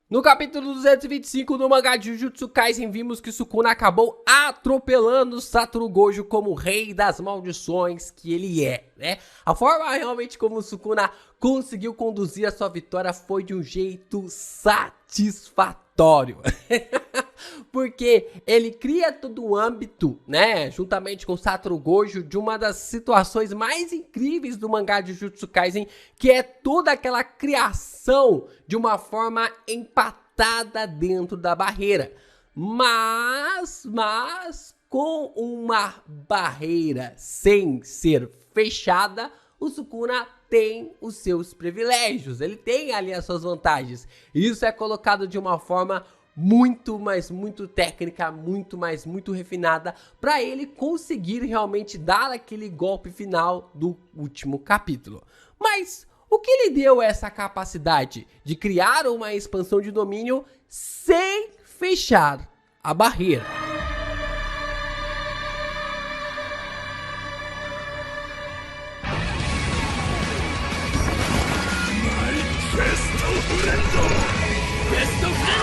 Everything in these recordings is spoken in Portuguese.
No capítulo 225 do mangá de Jujutsu Kaisen, vimos que Sukuna acabou atropelando Satoru Gojo como rei das maldições que ele é, né? A forma realmente como Sukuna conseguiu conduzir a sua vitória foi de um jeito satisfatório. Porque ele cria todo um âmbito, né, juntamente com Satoru Gojo, de uma das situações mais incríveis do mangá de Jujutsu Kaisen, que é toda aquela criação de uma forma empatada dentro da barreira. Mas com uma barreira sem ser fechada, o Sukuna tem os seus privilégios, ele tem ali as suas vantagens. Isso é colocado de uma forma muito, mas muito técnica, muito refinada, para ele conseguir realmente dar aquele golpe final do último capítulo. Mas o que lhe deu essa capacidade de criar uma expansão de domínio sem fechar a barreira?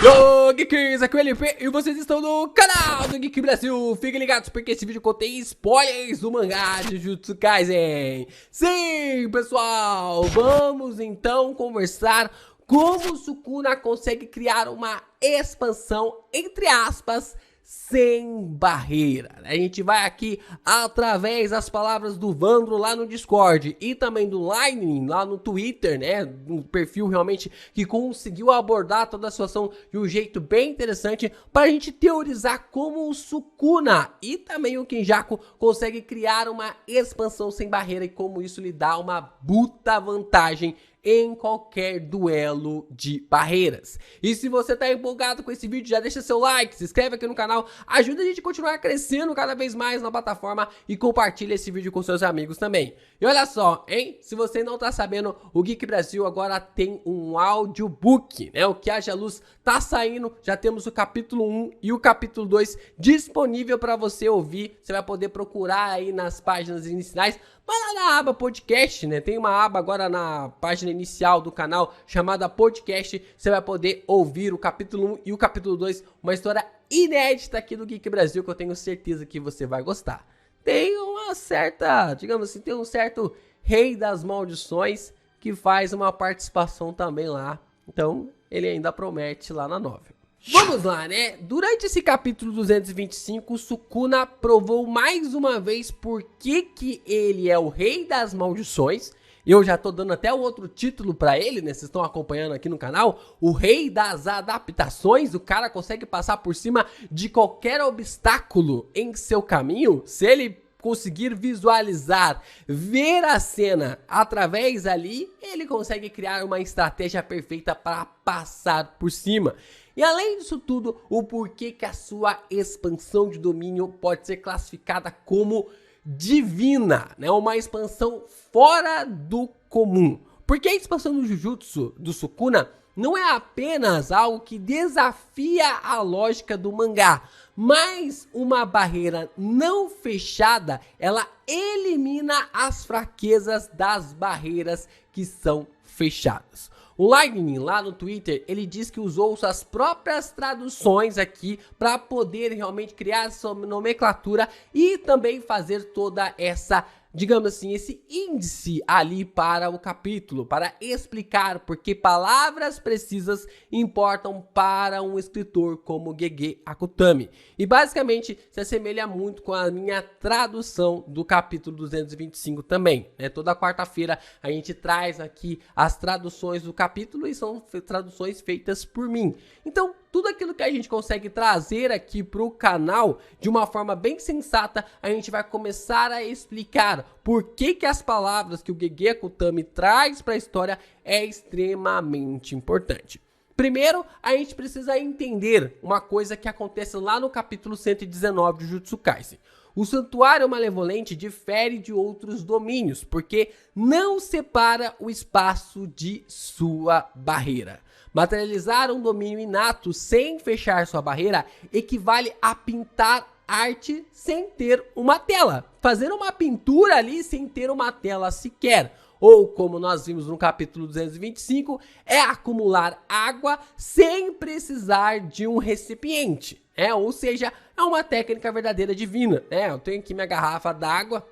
Yo, Geekers, aqui é o LP e vocês estão no canal do Geek Brasil. Fiquem ligados porque esse vídeo contém spoilers do mangá de Jujutsu Kaisen. Sim, pessoal, vamos então conversar como o Sukuna consegue criar uma expansão, entre aspas, sem barreira. A gente vai aqui através das palavras do Vandro lá no Discord e também do Lightning lá no Twitter, né? Um perfil realmente que conseguiu abordar toda a situação de um jeito bem interessante para a gente teorizar como o Sukuna e também o Kenjaku consegue criar uma expansão sem barreira e como isso lhe dá uma puta vantagem em qualquer duelo de barreiras. E se você tá empolgado com esse vídeo, já deixa seu like, se inscreve aqui no canal, ajuda a gente a continuar crescendo cada vez mais na plataforma e compartilha esse vídeo com seus amigos também. E olha só, hein? Se você não tá sabendo, o Geek Brasil agora tem um audiobook, né? O Que Haja Luz tá saindo, já temos o capítulo 1 e o capítulo 2 disponível para você ouvir. Você vai poder procurar aí nas páginas iniciais. Vai lá na aba podcast, né? Tem uma aba agora na página inicial do canal chamada podcast. Você vai poder ouvir o capítulo 1 e o capítulo 2. Uma história inédita aqui do Geek Brasil que eu tenho certeza que você vai gostar. Tem uma certa, digamos assim, tem um certo rei das maldições que faz uma participação também lá. Então, ele ainda promete lá na novel. Vamos lá, né? Durante esse capítulo 225, o Sukuna provou mais uma vez por que ele é o rei das maldições. Eu já tô dando até o outro título pra ele, né? Vocês estão acompanhando aqui no canal. O rei das adaptações. O cara consegue passar por cima de qualquer obstáculo em seu caminho. Se ele conseguir visualizar, ver a cena através ali, ele consegue criar uma estratégia perfeita para passar por cima. E além disso tudo, o porquê que a sua expansão de domínio pode ser classificada como divina, né? Uma expansão fora do comum. Porque a expansão do Jujutsu do Sukuna não é apenas algo que desafia a lógica do mangá, mas uma barreira não fechada, ela elimina as fraquezas das barreiras que são fechadas. O Lightning lá no Twitter, ele diz que usou suas próprias traduções aqui para poder realmente criar sua nomenclatura e também fazer toda essa, digamos assim, esse índice ali para o capítulo, para explicar porque palavras precisas importam para um escritor como Gege Akutami. E basicamente se assemelha muito com a minha tradução do capítulo 225 também, né? Toda quarta-feira a gente traz aqui as traduções do capítulo e são traduções feitas por mim. Então, tudo aquilo que a gente consegue trazer aqui para o canal de uma forma bem sensata, a gente vai começar a explicar por que as palavras que o Gege Akutami traz para a história é extremamente importante. Primeiro, a gente precisa entender uma coisa que acontece lá no capítulo 119 de Jujutsu Kaisen. O Santuário Malevolente difere de outros domínios, porque não separa o espaço de sua barreira. Materializar um domínio inato sem fechar sua barreira equivale a pintar arte sem ter uma tela. Fazer uma pintura ali sem ter uma tela sequer. ou como nós vimos no capítulo 225, é acumular água sem precisar de um recipiente. Ou seja, é uma técnica verdadeira divina, Eu tenho aqui minha garrafa d'água,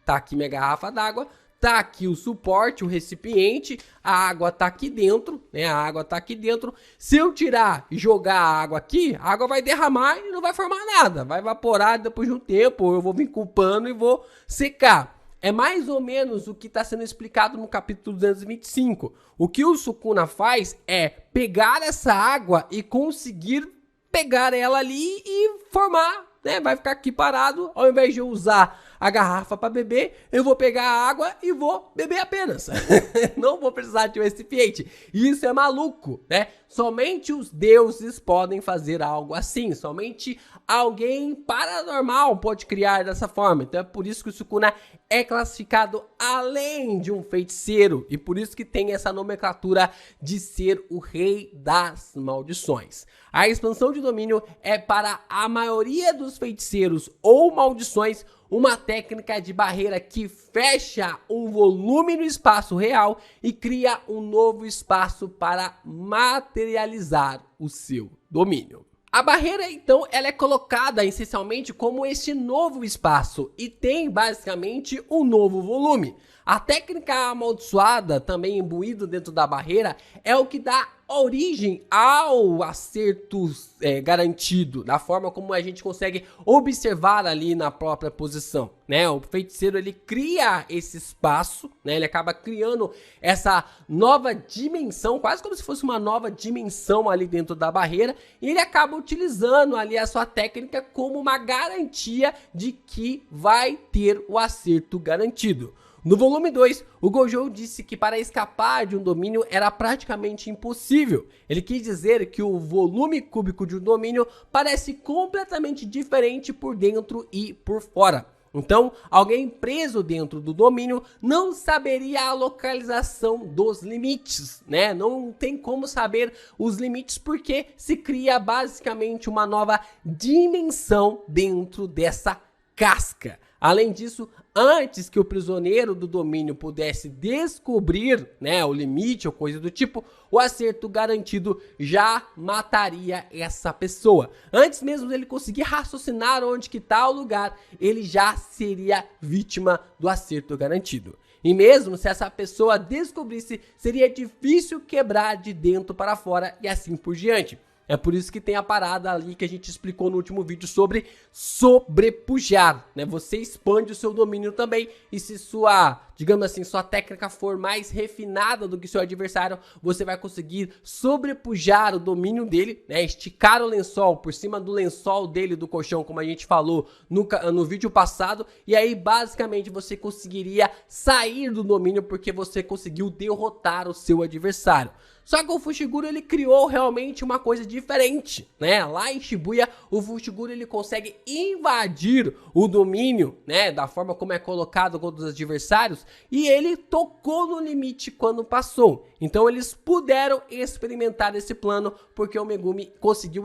Tá aqui minha garrafa d'água, tá aqui o suporte, o recipiente, a água tá aqui dentro, A água tá aqui dentro. Se eu tirar e jogar a água aqui, a água vai derramar e não vai formar nada, vai evaporar depois de um tempo, eu vou vir com o pano e vou secar. É mais ou menos o que está sendo explicado no capítulo 225. O que o Sukuna faz é pegar essa água e conseguir pegar ela ali e formar, Vai ficar aqui parado, ao invés de eu usar a garrafa para beber, eu vou pegar a água e vou beber apenas. Não vou precisar de um recipiente. Isso é maluco, Somente os deuses podem fazer algo assim. Somente alguém paranormal pode criar dessa forma. Então é por isso que o Sukuna é classificado além de um feiticeiro. E por isso que tem essa nomenclatura de ser o rei das maldições. A expansão de domínio é para a maioria dos feiticeiros ou maldições uma técnica de barreira que fecha um volume no espaço real e cria um novo espaço para materializar o seu domínio. A barreira, então, ela é colocada essencialmente como este novo espaço e tem basicamente um novo volume. A técnica amaldiçoada, também imbuído dentro da barreira, é o que dá origem ao acerto garantido, da forma como a gente consegue observar ali na própria posição, O feiticeiro, ele cria esse espaço, Ele acaba criando essa nova dimensão, quase como se fosse uma nova dimensão ali dentro da barreira, e ele acaba utilizando ali a sua técnica como uma garantia de que vai ter o acerto garantido. No volume 2, o Gojo disse que para escapar de um domínio era praticamente impossível. Ele quis dizer que o volume cúbico de um domínio parece completamente diferente por dentro e por fora. Então, alguém preso dentro do domínio não saberia a localização dos limites, Não tem como saber os limites porque se cria basicamente uma nova dimensão dentro dessa casca. Além disso, antes que o prisioneiro do domínio pudesse descobrir, o limite ou coisa do tipo, o acerto garantido já mataria essa pessoa. Antes mesmo dele conseguir raciocinar onde que está o lugar, ele já seria vítima do acerto garantido. E mesmo se essa pessoa descobrisse, seria difícil quebrar de dentro para fora e assim por diante. É por isso que tem a parada ali que a gente explicou no último vídeo sobre sobrepujar, Você expande o seu domínio também e se sua, digamos assim, sua técnica for mais refinada do que seu adversário, você vai conseguir sobrepujar o domínio dele, Esticar o lençol por cima do lençol dele, do colchão, como a gente falou no vídeo passado, e aí basicamente você conseguiria sair do domínio porque você conseguiu derrotar o seu adversário. Só que o Fushiguro, ele criou realmente uma coisa diferente, Lá em Shibuya, o Fushiguro, ele consegue invadir o domínio, Da forma como é colocado contra os adversários, e ele tocou no limite quando passou. Então eles puderam experimentar esse plano porque o Megumi conseguiu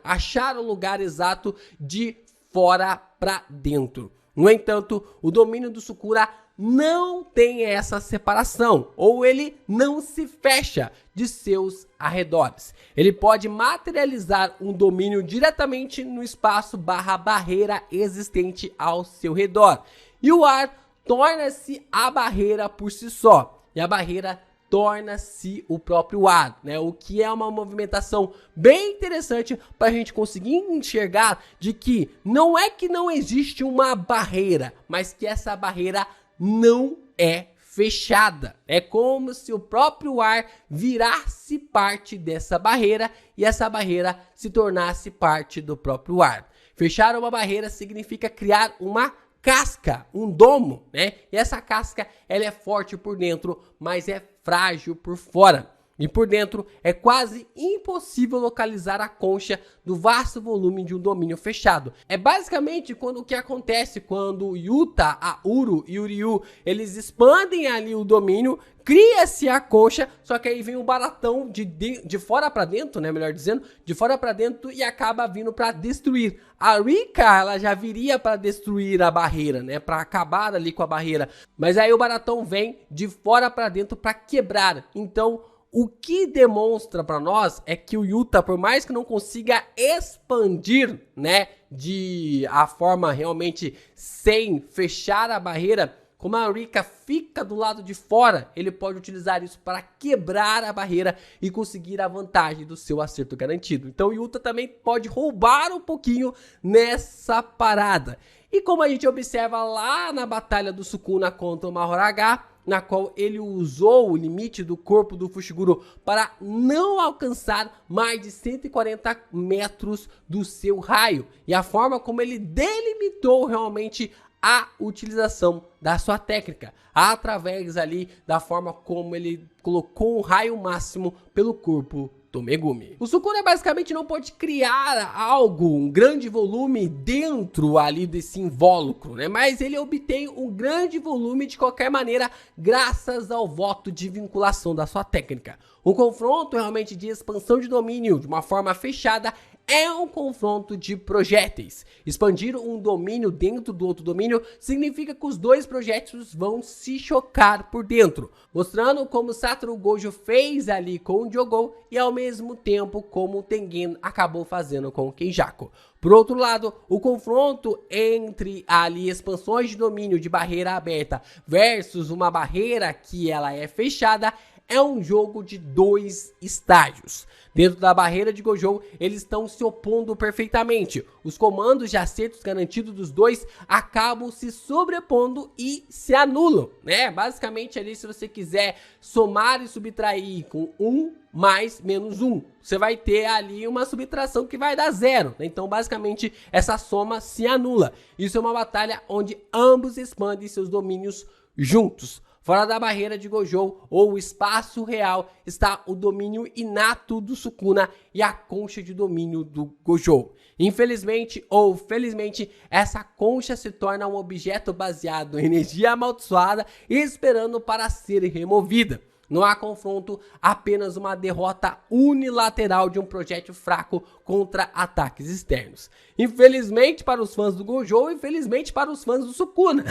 achar o lugar exato de fora para dentro. No entanto, o domínio do Sukuna não tem essa separação, ou ele não se fecha de seus arredores. Ele pode materializar um domínio diretamente no espaço barreira existente ao seu redor. E o ar torna-se a barreira por si só. E a barreira torna-se o próprio ar, O que é uma movimentação bem interessante para a gente conseguir enxergar de que não é que não existe uma barreira, mas que essa barreira não é fechada. É como se o próprio ar virasse parte dessa barreira e essa barreira se tornasse parte do próprio ar. Fechar uma barreira significa criar uma casca, um domo, E essa casca, ela é forte por dentro, mas é frágil por fora. E por dentro é quase impossível localizar a concha do vasto volume de um domínio fechado. É basicamente o que acontece quando o Yuta, a Uru e o Ryu, eles expandem ali o domínio, cria-se a concha, só que aí vem o baratão de fora pra dentro, né, melhor dizendo, de fora pra dentro e acaba vindo pra destruir. A Rika, ela já viria pra destruir a barreira, né, pra acabar ali com a barreira, mas aí o baratão vem de fora pra dentro pra quebrar. Então, o que demonstra para nós é que o Yuta, por mais que não consiga expandir, né, de a forma realmente sem fechar a barreira, como a Rika fica do lado de fora, ele pode utilizar isso para quebrar a barreira e conseguir a vantagem do seu acerto garantido. Então o Yuta também pode roubar um pouquinho nessa parada. E como a gente observa lá na batalha do Sukuna contra o Mahoraga, na qual ele usou o limite do corpo do Fushiguro para não alcançar mais de 140 metros do seu raio. E a forma como ele delimitou realmente a utilização da sua técnica, através ali da forma como ele colocou um raio máximo pelo corpo do Megumi. O Sukuna basicamente não pode criar algo, um grande volume dentro ali desse invólucro, né? Mas ele obtém um grande volume de qualquer maneira graças ao voto de vinculação da sua técnica. Um confronto realmente de expansão de domínio de uma forma fechada é um confronto de projéteis. Expandir um domínio dentro do outro domínio significa que os dois projéteis vão se chocar por dentro, mostrando como Satoru Gojo fez ali com o Jogou e ao mesmo tempo como o Tengen acabou fazendo com o Kenjaku. Por outro lado, o confronto entre ali expansões de domínio de barreira aberta versus uma barreira que ela é fechada é um jogo de dois estágios. Dentro da barreira de Gojo, eles estão se opondo perfeitamente. Os comandos de acertos garantidos dos dois acabam se sobrepondo e se anulam, né? Basicamente ali, se você quiser somar e subtrair com 1 mais menos 1, você vai ter ali uma subtração que vai dar 0, né? Então basicamente essa soma se anula. Isso é uma batalha onde ambos expandem seus domínios juntos. Fora da barreira de Gojo, ou o espaço real, está o domínio inato do Sukuna e a concha de domínio do Gojo. Infelizmente ou felizmente, essa concha se torna um objeto baseado em energia amaldiçoada e esperando para ser removida. Não há confronto, apenas uma derrota unilateral de um projétil fraco contra ataques externos. Infelizmente para os fãs do Gojo, infelizmente para os fãs do Sukuna.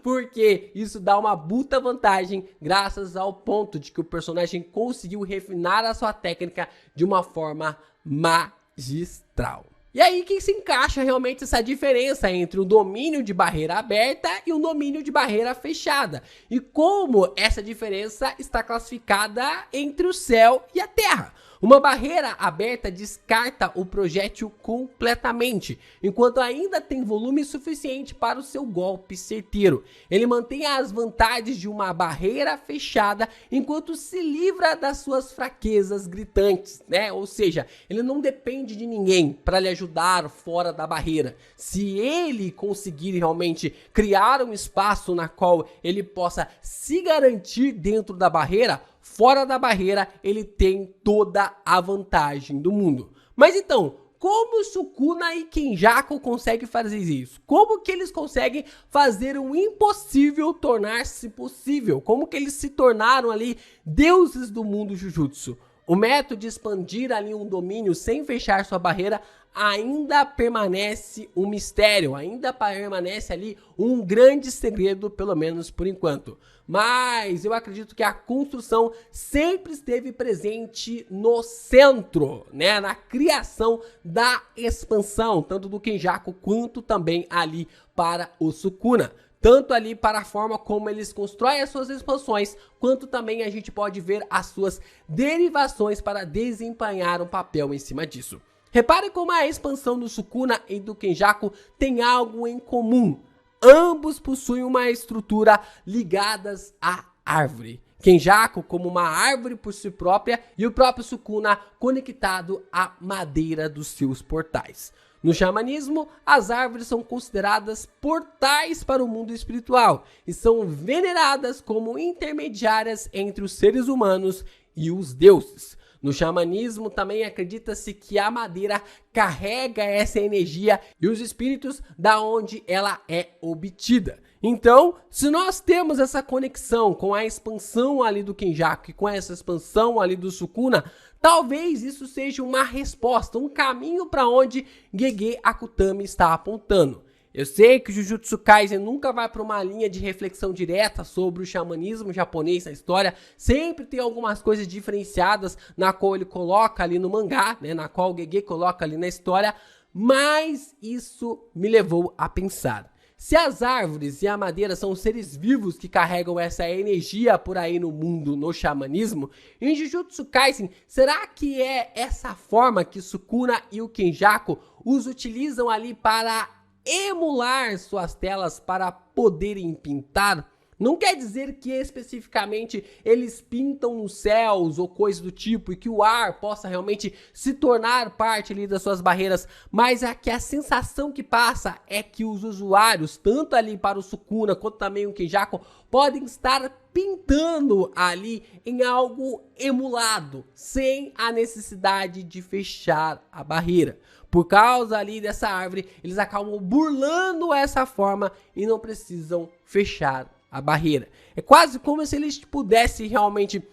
Porque isso dá uma puta vantagem graças ao ponto de que o personagem conseguiu refinar a sua técnica de uma forma magistral. E aí que se encaixa realmente essa diferença entre o domínio de barreira aberta e o domínio de barreira fechada. E como essa diferença está classificada entre o céu e a terra. Uma barreira aberta descarta o projétil completamente, enquanto ainda tem volume suficiente para o seu golpe certeiro. Ele mantém as vantagens de uma barreira fechada, enquanto se livra das suas fraquezas gritantes, né? Ou seja, ele não depende de ninguém para lhe ajudar fora da barreira. Se ele conseguir realmente criar um espaço na qual ele possa se garantir dentro da barreira, fora da barreira, ele tem toda a vantagem do mundo. Mas então, como Sukuna e Kenjaku conseguem fazer isso? Como que eles conseguem fazer o impossível tornar-se possível? Como que eles se tornaram ali deuses do mundo Jujutsu? O método de expandir ali um domínio sem fechar sua barreira ainda permanece um mistério, ainda permanece ali um grande segredo, pelo menos por enquanto. Mas eu acredito que a construção sempre esteve presente no centro, né, na criação da expansão, tanto do Kenjaku quanto também ali para o Sukuna. Tanto ali para a forma como eles constroem as suas expansões, quanto também a gente pode ver as suas derivações para desempenhar um papel em cima disso. Repare como a expansão do Sukuna e do Kenjaku tem algo em comum. Ambos possuem uma estrutura ligadas à árvore. Kenjaku como uma árvore por si própria e o próprio Sukuna conectado à madeira dos seus portais. No xamanismo, as árvores são consideradas portais para o mundo espiritual e são veneradas como intermediárias entre os seres humanos e os deuses. No xamanismo também acredita-se que a madeira carrega essa energia e os espíritos da onde ela é obtida. Então, se nós temos essa conexão com a expansão ali do Kenjaku e com essa expansão ali do Sukuna, talvez isso seja uma resposta, um caminho para onde Gege Akutami está apontando. Eu sei que o Jujutsu Kaisen nunca vai para uma linha de reflexão direta sobre o xamanismo japonês na história. Sempre tem algumas coisas diferenciadas na qual ele coloca ali no mangá, né, na qual o Gege coloca ali na história. Mas isso me levou a pensar. Se as árvores e a madeira são seres vivos que carregam essa energia por aí no mundo, no xamanismo, em Jujutsu Kaisen, será que é essa forma que Sukuna e o Kenjaku os utilizam ali para emular suas telas para poderem pintar? Não quer dizer que especificamente eles pintam nos céus ou coisa do tipo e que o ar possa realmente se tornar parte ali das suas barreiras, mas é que a sensação que passa é que os usuários, tanto ali para o Sukuna quanto também o Kenjaku, podem estar pintando ali em algo emulado, sem a necessidade de fechar a barreira. Por causa ali dessa árvore, eles acabam burlando essa forma e não precisam fechar a barreira. É quase como se eles pudessem realmente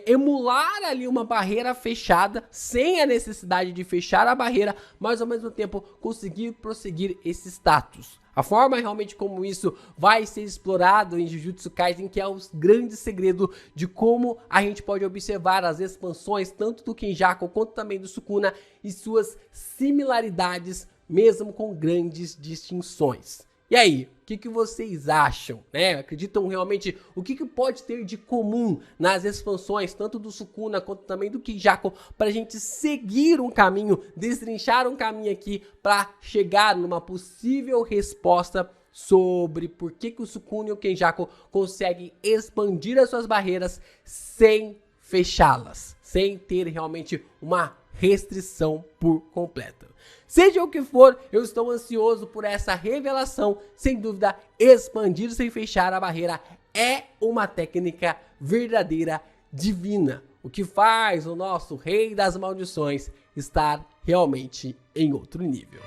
emular ali uma barreira fechada, sem a necessidade de fechar a barreira, mas ao mesmo tempo conseguir prosseguir esse status. A forma realmente como isso vai ser explorado em Jujutsu Kaisen, que é o grande segredo de como a gente pode observar as expansões, tanto do Kenjaku quanto também do Sukuna, e suas similaridades, mesmo com grandes distinções. E aí, o que vocês acham, né? Acreditam realmente o que pode ter de comum nas expansões, tanto do Sukuna quanto também do Kenjaku, para a gente seguir um caminho, destrinchar um caminho aqui para chegar numa possível resposta sobre por que o Sukuna e o Kenjaku conseguem expandir as suas barreiras sem fechá-las, sem ter realmente uma restrição por completo. Seja o que for, eu estou ansioso por essa revelação. Sem dúvida, expandir sem fechar a barreira é uma técnica verdadeira, divina, o que faz o nosso rei das maldições estar realmente em outro nível.